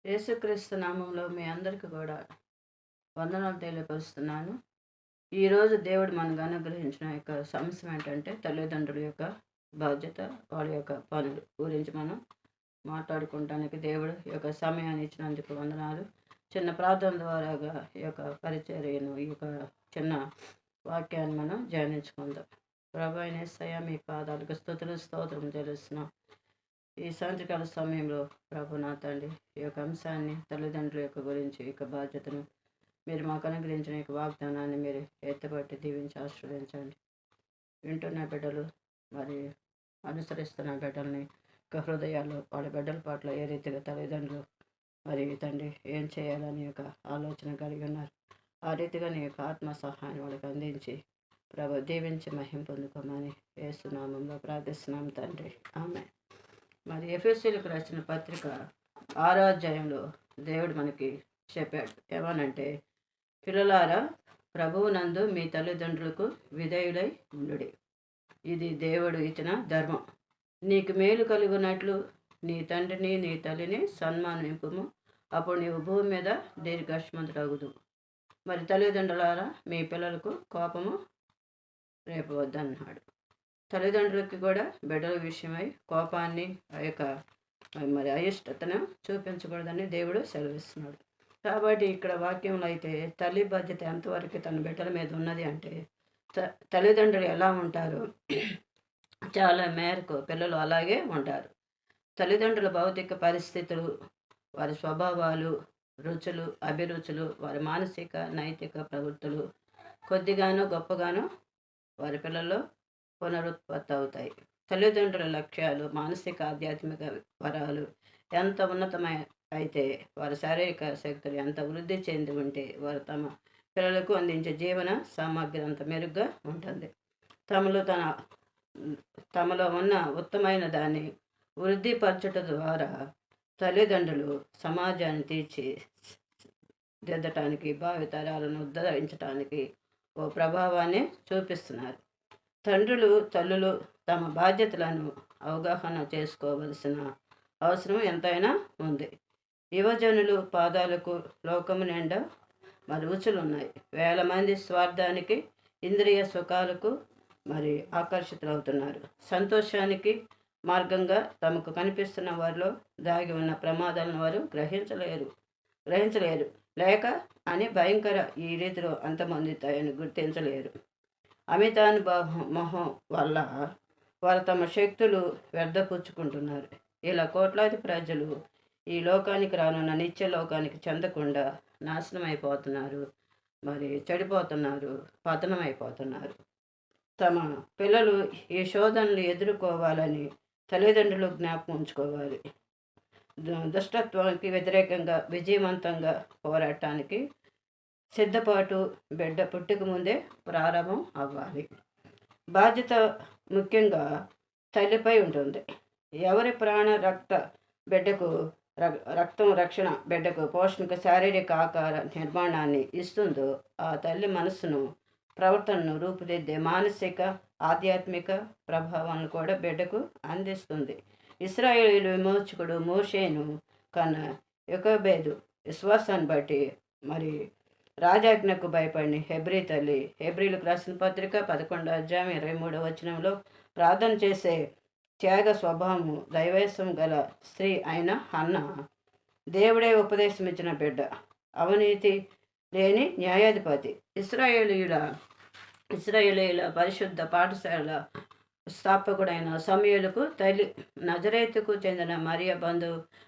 యేసుక్రీస్తు నామంలో మీ అందరికీ కూడా వందనాలు తెలియపరుస్తున్నాను. ఈరోజు దేవుడు మనకు అనుగ్రహించిన యొక్క అంశం ఏంటంటే తల్లిదండ్రుల యొక్క బాధ్యత, వాళ్ళ యొక్క పనులు గురించి మనం మాట్లాడుకుంటానికి దేవుడు ఈ యొక్క సమయాన్ని ఇచ్చినందుకు వందనాలు. చిన్న ప్రార్థన ద్వారాగా ఈ యొక్క పరిచర్యను, ఈ యొక్క చిన్న వాక్యాన్ని మనం ధ్యానించుకుందాం. ప్రభు అయిన యేసయ్య, మీ పాదాలకు స్తుతులు స్తోత్రం చెల్లిస్తున్నాం. ఈ సాయంత్రకాల సమయంలో ప్రభు నా తండ్రి ఈ యొక్క అంశాన్ని తల్లిదండ్రుల యొక్క గురించి ఈ యొక్క బాధ్యతను మీరు మాకు అనుగ్రహించిన ఈ యొక్క వాగ్దానాన్ని మీరు ఎత్తుపట్టి దీవించి ఆశీర్వదించండి. వింటున్న బిడ్డలు మరి అనుసరిస్తున్న బిడ్డల్ని యొక్క హృదయాల్లో వాళ్ళ బిడ్డల పట్ల ఏ రీతిగా తల్లిదండ్రులు మరి తండ్రి ఏం చేయాలని యొక్క ఆలోచన కలిగి ఉన్నారు. ఆ రీతిగా నీ యొక్క ఆత్మ సహాయాన్ని వాళ్ళకి అందించి ప్రభు దీవించి మహిం పొందుకోమని యేసు నామంలో ప్రార్థిస్తున్నాం తండ్రి, ఆమె. మరి ఎఫెసీయులకు రాసిన పత్రిక 6వ అధ్యాయంలో దేవుడు మనకి చెప్పాడు ఏమనంటే, పిల్లలారా ప్రభువునందు మీ తల్లిదండ్రులకు విధేయులై ఉండుడి, ఇది దేవుడు ఇచ్చిన ధర్మం. నీకు మేలు కలుగునట్లు నీ తండ్రిని నీ తల్లిని సన్మానింపుము, అప్పుడు నీవు భూమి మీద దీర్ఘాయుష్మంతుడగుదు. మరి తల్లిదండ్రులారా మీ పిల్లలకు కోపము రేపవద్దన్నాడు. తల్లిదండ్రులకి కూడా బిడ్డల విషయమై కోపాన్ని, ఆ యొక్క మరి అయిష్టతను చూపించకూడదని దేవుడు సెలవిస్తున్నాడు. కాబట్టి ఇక్కడ వాక్యంలో అయితే తల్లి బాధ్యత ఎంతవరకు తన బిడ్డల మీద ఉన్నది అంటే, తల్లిదండ్రులు ఎలా ఉంటారు, చాలా మేరకు పిల్లలు అలాగే ఉంటారు. తల్లిదండ్రుల భౌతిక పరిస్థితులు, వారి స్వభావాలు, రుచులు, అభిరుచులు, వారి మానసిక నైతిక ప్రవృత్తులు కొద్దిగానో గొప్పగానో వారి పిల్లల్లో పునరుత్పత్తి అవుతాయి. తల్లిదండ్రుల లక్ష్యాలు, మానసిక ఆధ్యాత్మిక వరాలు ఎంత ఉన్నతమై అయితే వారి శారీరక శక్తులు ఎంత వృద్ధి చెంది ఉంటే వారు తమ పిల్లలకు అందించే జీవన సామగ్రి అంత మెరుగ్గా ఉంటుంది. తమలో ఉన్న ఉత్తమైన దాన్ని వృద్ధిపరచుట ద్వారా తల్లిదండ్రులు సమాజాన్ని తీర్చిదిద్దటానికి, భావితరాలను ఉద్ధరించడానికి ఓ ప్రభావాన్ని చూపిస్తున్నారు. తండ్రులు, తల్లులు తమ బాధ్యతలను అవగాహన చేసుకోవలసిన అవసరం ఎంతైనా ఉంది. యువజనులు పాదాలకు లోకము నిండా మరి రుచులున్నాయి. వేల మంది స్వార్థానికి, ఇంద్రియ సుఖాలకు మరి ఆకర్షితులవుతున్నారు. సంతోషానికి మార్గంగా తమకు కనిపిస్తున్న వారిలో దాగి ఉన్న ప్రమాదాలను వారు గ్రహించలేరు లేక అని భయంకర ఈ రీతిలో అంతమొందుతాయని గుర్తించలేరు. మొహం వల్ల వారు తమ శక్తులు వ్యర్థపుచ్చుకుంటున్నారు. ఇలా కోట్లాది ప్రజలు ఈ లోకానికి రానున్న నిత్య లోకానికి చెందకుండా నాశనం అయిపోతున్నారు, మరి చెడిపోతున్నారు, పతనమైపోతున్నారు. తమ పిల్లలు ఈ శోధనలు ఎదుర్కోవాలని తల్లిదండ్రులు జ్ఞాపకం ఉంచుకోవాలి. దుష్టత్వానికి వ్యతిరేకంగా విజయవంతంగా పోరాటానికి సిద్ధపాటు బిడ్డ పుట్టుక ముందే ప్రారంభం అవ్వాలి. బాధ్యత ముఖ్యంగా తల్లిపై ఉంటుంది. ఎవరి ప్రాణ రక్త బిడ్డకు రక్తం రక్షణ బిడ్డకు పోషణకు శారీరక ఆకార నిర్మాణాన్ని ఇస్తుందో ఆ తల్లి మనస్సును, ప్రవర్తనను రూపుదిద్దే మానసిక ఆధ్యాత్మిక ప్రభావాలను కూడా బిడ్డకు అందిస్తుంది. ఇశ్రాయేలు విమోచకుడు మోషేను కన్నా యొకోబేదు విశ్వాసాన్ని బట్టి మరి రాజాజ్ఞకు భయపడిన హెబ్రీ తల్లి, హెబ్రీలకు రాసిన పత్రిక 11వ అధ్యాయం 23వ వచనంలో ప్రార్థన చేసే త్యాగ స్వభావము, దైవేశం గల స్త్రీ అయిన హన్న దేవుడే ఉపదేశం ఇచ్చిన బిడ్డ, అవినీతి లేని న్యాయాధిపతి. ఇశ్రాయేలీయుల పరిశుద్ధ పాఠశాల స్థాపకుడైన సమూయేలుకు తల్లి, నజరేతుకు చెందిన మరియ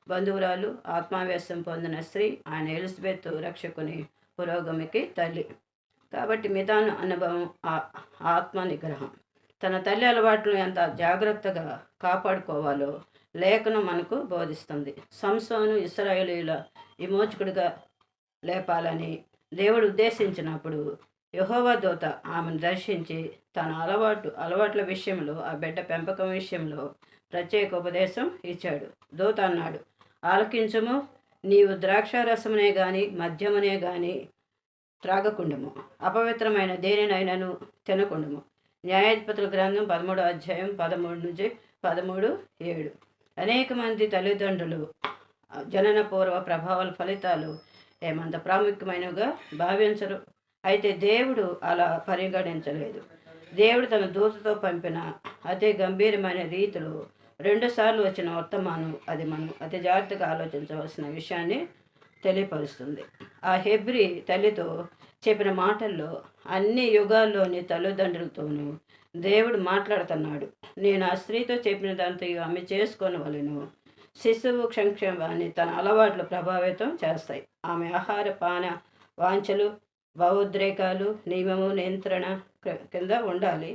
బంధువురాలు, ఆత్మావేశం పొందిన స్త్రీ ఆయన ఎలిజబెత్ రక్షకుని పురోగమికి తల్లి. కాబట్టి మితాను అనుభవం, ఆత్మ నిగ్రహం, తన తల్లి అలవాట్లు ఎంత జాగ్రత్తగా కాపాడుకోవాలో లేఖనం మనకు బోధిస్తుంది. సంసోను ఇశ్రాయేలీయుల విమోచకుడిగా లేపాలని దేవుడు ఉద్దేశించినప్పుడు యెహోవా దూత ఆమెను దర్శించి తన అలవాట్ల విషయంలో, ఆ బిడ్డ పెంపకం విషయంలో ప్రత్యేక ఉపదేశం ఇచ్చాడు. దూత అన్నాడు, ఆలకించుము, నీవు ద్రాక్షారసమునే గాని మద్యమునే గాని త్రాగకుండము, అపవిత్రమైన దేనినైనాను తినకుండము. న్యాయాధిపతుల గ్రంథం 13వ అధ్యాయం 13 నుంచి 13:7. అనేక మంది తల్లిదండ్రులు జనన పూర్వ ప్రభావాల ఫలితాలు ఏమంత ప్రాముఖ్యమైనవిగా భావించరు. అయితే దేవుడు అలా పరిగణించలేదు. దేవుడు తన దూతతో పంపిన అతి గంభీరమైన రీతిలో రెండుసార్లు వచ్చిన వర్తమానం అది మనం అతి జాగ్రత్తగా ఆలోచించవలసిన విషయాన్ని తెలియపరుస్తుంది. ఆ హెబ్రీ తల్లితో చెప్పిన మాటల్లో అన్ని యుగాల్లోని తల్లిదండ్రులతోనూ దేవుడు మాట్లాడుతున్నాడు. నేను ఆ స్త్రీతో చెప్పినదంతయు ఆమె చేసుకోనవలెను. శిశువు సంక్షేమాన్ని తన అలవాట్లు ప్రభావితం చేస్తాయి. ఆమె ఆహార పాన వాంఛలు భావోద్రేకాలు నియమము నియంత్రణ కింద ఉండాలి.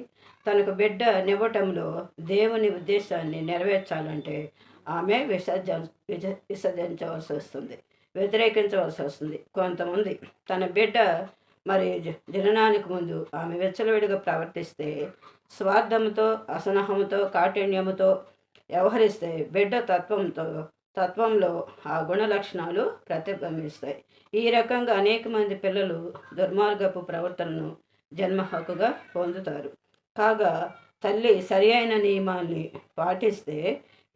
తనకు బిడ్డ నివ్వటంలో దేవుని ఉద్దేశాన్ని నెరవేర్చాలంటే ఆమె విసర్జించవలసి వస్తుంది, వ్యతిరేకించవలసి వస్తుంది. కొంతమంది తన బిడ్డ మరి జననానికి ముందు ఆమె విచ్చలవిడిగా ప్రవర్తిస్తే, స్వార్థంతో అసహనంతో కాఠిన్యముతో వ్యవహరిస్తే బిడ్డ తత్వంలో ఆ గుణ లక్షణాలు ప్రతిబింబిస్తాయి. ఈ రకంగా అనేక మంది పిల్లలు దుర్మార్గపు ప్రవర్తనను జన్మ హక్కుగా పొందుతారు. కాగా తల్లి సరి అయిన నియమాల్ని పాటిస్తే,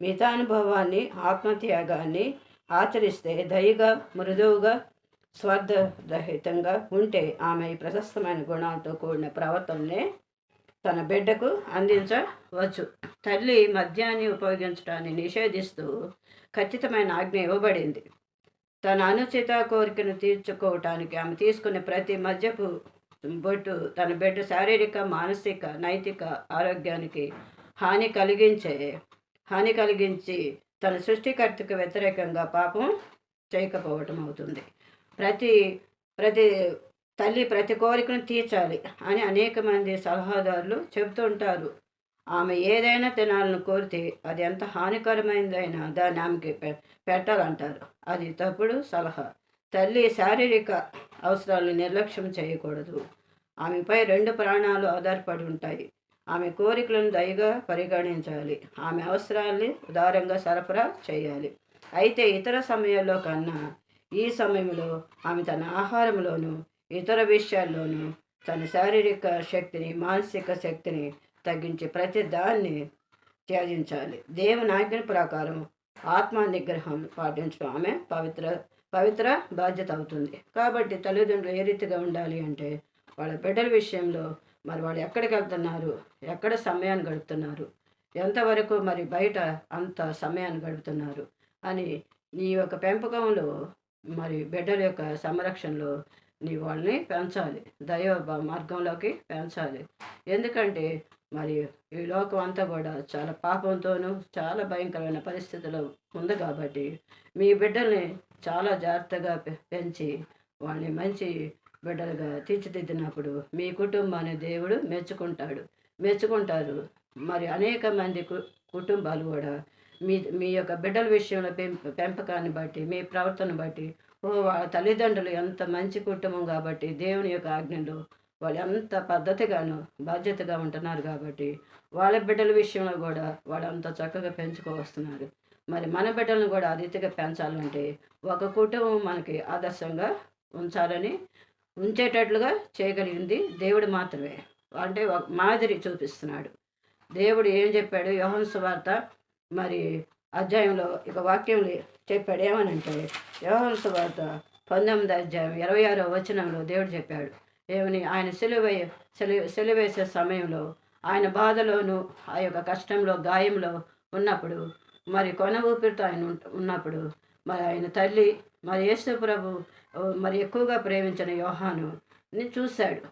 మితానుభవాన్ని ఆత్మత్యాగాన్ని ఆచరిస్తే, దయగా మృదువుగా స్వార్థరహితంగా ఉంటే ఆమె ప్రశస్తమైన గుణాలతో కూడిన ప్రవర్తననే తన బిడ్డకు అందించవచ్చు. తల్లి మద్యాన్ని ఉపయోగించడాన్ని నిషేధిస్తూ ఖచ్చితమైన ఆజ్ఞ ఇవ్వబడింది. తన అనుచిత కోరికను తీర్చుకోవటానికి ఆమె తీసుకునే ప్రతి మద్యపు బొట్టు తన బిడ్డ శారీరక మానసిక నైతిక ఆరోగ్యానికి హాని కలిగించి తన సృష్టికర్తకు వ్యతిరేకంగా పాపం చేయకపోవటం అవుతుంది. ప్రతి ప్రతి తల్లి ప్రతి కోరికను తీర్చాలి అని అనేక మంది సలహాదారులు చెబుతుంటారు. ఆమె ఏదైనా తినాలని కోరితే అది ఎంత హానికరమైనదైనా దాన్ని ఆమెకి పెట్టాలంటారు. అది తప్పుడు సలహా. తల్లి శారీరక అవసరాలను నిర్లక్ష్యం చేయకూడదు. ఆమెపై రెండు ప్రాణాలు ఆధారపడి ఉంటాయి. ఆమె కోరికలను దయగా పరిగణించాలి. ఆమె అవసరాల్ని ఉదారంగా సరఫరా చేయాలి. అయితే ఇతర సమయాల్లో కన్నా ఈ సమయంలో ఆమె తన ఆహారంలోనూ ఇతర విషయాల్లోనూ తన శారీరక శక్తిని మానసిక శక్తిని తగ్గించి ప్రతి దాన్ని త్యజించాలి. దేవుని ఆజ్ఞ ప్రకారం ఆత్మ నిగ్రహం పాటించడం ఆమె పవిత్ర బాధ్యత అవుతుంది. కాబట్టి తల్లిదండ్రులు ఏ రీతిగా ఉండాలి అంటే, వాళ్ళ బిడ్డల విషయంలో మరి వాళ్ళు ఎక్కడికి వెళ్తున్నారు, ఎక్కడ సమయాన్ని గడుపుతున్నారు, ఎంతవరకు మరి బయట అంత సమయాన్ని గడుపుతున్నారు అని నీ యొక్క పెంపకంలో మరి బిడ్డల యొక్క సంరక్షణలో నీ వాళ్ళని పెంచాలి, దైవ మార్గంలోకి పెంచాలి. ఎందుకంటే మరి ఈ లోకం అంతా కూడా చాలా పాపంతోనూ చాలా భయంకరమైన పరిస్థితులు ఉంది. కాబట్టి మీ బిడ్డల్ని చాలా జాగ్రత్తగా పెంచి వాళ్ళని మంచి బిడ్డలుగా తీర్చిదిద్దినప్పుడు మీ కుటుంబాన్ని దేవుడు మెచ్చుకుంటారు. మరి అనేక మంది కుటుంబాలు కూడా మీ యొక్క బిడ్డల విషయంలో పెంపకాన్ని బట్టి మీ ప్రవర్తన బట్టి వాళ్ళ తల్లిదండ్రులు ఎంత మంచి కుటుంబం కాబట్టి దేవుని యొక్క ఆజ్ఞలు వాళ్ళు ఎంత పద్ధతిగాను బాధ్యతగా ఉంటున్నారు కాబట్టి వాళ్ళ బిడ్డల విషయంలో కూడా వాళ్ళు అంత చక్కగా పెంచుకోవస్తున్నారు. మరి మన బిడ్డలను కూడా ఆ రీతిగా పెంచాలంటే ఒక కుటుంబం మనకి ఆదర్శంగా ఉంచేటట్లుగా చేయగలిగింది దేవుడు మాత్రమే. అంటే ఒక మాదిరి చూపిస్తున్నాడు. దేవుడు ఏం చెప్పాడు? యోహాను సువార్త మరి అధ్యాయంలో ఇక వాక్యంలో చెప్పాడు. ఏమనంటే యోహాను సువార్త 19వ అధ్యాయం 26వ వచనంలో దేవుడు చెప్పాడు ఏమని, ఆయన సిలువేసే సమయంలో ఆయన బాధలోను ఆ యొక్క కష్టంలో గాయంలో ఉన్నప్పుడు మరి కొన ఊపిరితో ఆయన ఉన్నప్పుడు మరి ఆయన తల్లి మరి యేసు ప్రభు మరి ఎక్కువగా ప్రేమించిన యోహానుని చూశాడు.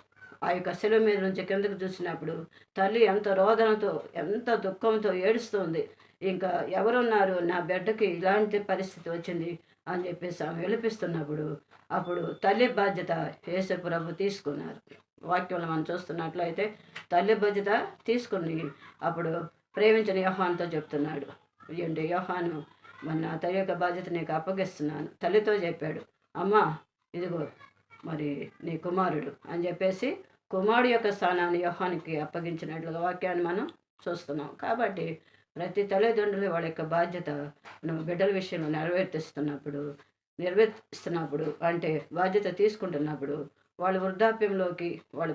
ఆ యొక్క శిలువ మీద నుంచి కిందకు చూసినప్పుడు తల్లి ఎంత రోదనతో ఎంత దుఃఖంతో ఏడుస్తుంది. ఇంకా ఎవరున్నారు నా బిడ్డకి ఇలాంటి పరిస్థితి వచ్చింది అని చెప్పేసి ఆమె విలపిస్తున్నప్పుడు అప్పుడు తల్లి బాధ్యత యేసు ప్రభు తీసుకున్నారు. వాక్యంలో మనం చూస్తున్నట్లయితే తల్లి బాధ్యత తీసుకుని అప్పుడు ప్రేమించిన యోహానుతో చెప్తున్నాడు, ఏంటి యోహాను మన తల్లి యొక్క బాధ్యత నీకు అప్పగిస్తున్నాను. తల్లితో చెప్పాడు, అమ్మా ఇదిగో మరి నీ కుమారుడు అని చెప్పేసి కుమారుడు యొక్క స్థానాన్ని యోహానికి అప్పగించినట్లుగా వాక్యాన్ని మనం చూస్తున్నాం. కాబట్టి ప్రతి తల్లిదండ్రులు వాళ్ళ యొక్క బాధ్యత నువ్వు బిడ్డల విషయంలో నిర్వర్తిస్తున్నప్పుడు అంటే బాధ్యత తీసుకుంటున్నప్పుడు వాళ్ళు వృద్ధాప్యంలోకి వాళ్ళు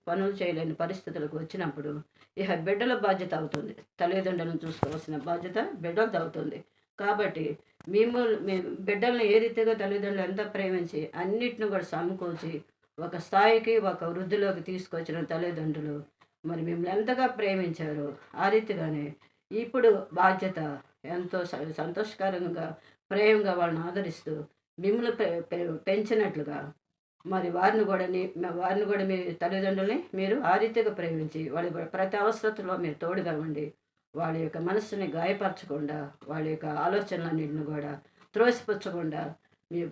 పనులు చేయలేని పరిస్థితులకు వచ్చినప్పుడు ఇక బిడ్డల బాధ్యత అవుతుంది. తల్లిదండ్రులను చూసుకోవాల్సిన బాధ్యత బిడ్డలతో అవుతుంది. కాబట్టి మీ బిడ్డల్ని ఏ రీతిగా తల్లిదండ్రులు ఎంత ప్రేమించి అన్నిటిని కూడా సమకూర్చి ఒక స్థాయికి, ఒక వృద్ధిలోకి తీసుకొచ్చిన తల్లిదండ్రులు మరి మిమ్మల్ని ఎంతగా ప్రేమించారో, ఆ రీతిగానే ఇప్పుడు బాధ్యత ఎంతో సంతోషకరంగా, ప్రేమగా వాళ్ళని ఆదరిస్తూ మిమ్మల్ని పెంచినట్లుగా మరి వారిని కూడా మీ తల్లిదండ్రులని మీరు ఆ రీతిగా ప్రేమించి, వాళ్ళ ప్రతి అవసరతలో మీరు తోడుగా ఉండి, వాళ్ళ యొక్క మనస్సుని గాయపరచకుండా, వాళ్ళ యొక్క ఆలోచనలన్నిటిని కూడా త్రోసిపుచ్చకుండా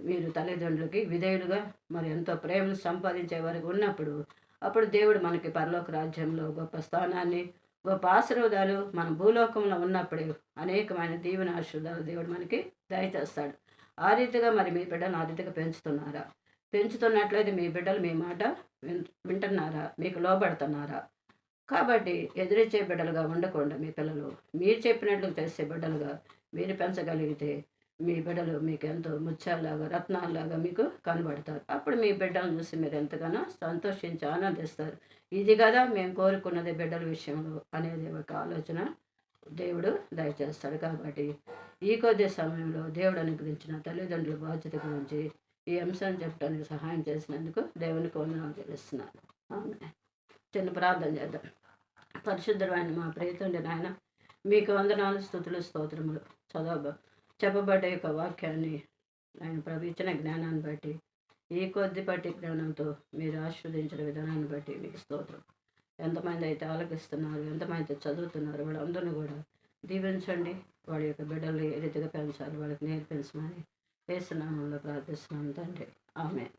మీరు తల్లిదండ్రులకి విధేయులుగా మరి ఎంతో ప్రేమను సంపాదించే వరకు ఉన్నప్పుడు, అప్పుడు దేవుడు మనకి పరలోక రాజ్యంలో గొప్ప స్థానాన్ని, గొప్ప ఆశీర్వాదాలు మన భూలోకంలో ఉన్నప్పుడే అనేకమైన దీవెన ఆశీర్వాదాలు దేవుడు మనకి దయచేస్తాడు. ఆ రీతిగా మరి మీ బిడ్డలను ఆ రీతిగా పెంచుతున్నారా? పెంచుతున్నట్లయితే మీ బిడ్డలు మీ మాట వింటున్నారా? మీకు లోబడుతున్నారా? కాబట్టి ఎదిరించే బిడ్డలుగా ఉండకుండా మీ పిల్లలు మీరు చెప్పినట్లు చేసే బిడ్డలుగా మీరు పెంచగలిగితే మీ బిడ్డలు మీకు ఎంతో ముత్యాల్లాగా రత్నాల్లాగా మీకు కనబడతారు. అప్పుడు మీ బిడ్డలను చూసి మీరు ఎంతగానో సంతోషించి ఆనందిస్తారు. ఇది కదా మేము కోరుకున్నది బిడ్డల విషయంలో అనేది ఒక ఆలోచన దేవుడు దయచేస్తాడు. కాబట్టి ఈ కొద్ది సమయంలో దేవుడు అనుగ్రహించిన తల్లిదండ్రుల బాధ్యత గురించి ఈ అంశాన్ని చెప్పడానికి సహాయం చేసినందుకు దేవునికి వందనాలు చెల్లిస్తున్నాను. ఆమె చిన్న ప్రార్థన చేద్దాం. పరిశుద్ధమైన మా ప్రియతండ్రి నాయన, మీకు వందనాలు, స్తుతులు, స్తోత్రములు. చెప్పబడ్డ యొక్క వాక్యాన్ని ఆయన ప్రభు ఇచ్చిన జ్ఞానాన్ని బట్టి, ఈ కొద్దిపాటి జ్ఞానంతో మీరు ఆస్వాదించిన విధానాన్ని బట్టి మీకు స్తోత్రం. ఎంతమంది అయితే ఆలకిస్తున్నారు, ఎంతమంది అయితే చదువుతున్నారు, వాళ్ళందరినీ కూడా దీవించండి. వాళ్ళ యొక్క బిడ్డలు ఏ రీతిగా పెంచాలి వాళ్ళకి నేర్పించమని యేసు నామములో ప్రార్థిస్తున్నాను తండ్రి. ఆమేన్.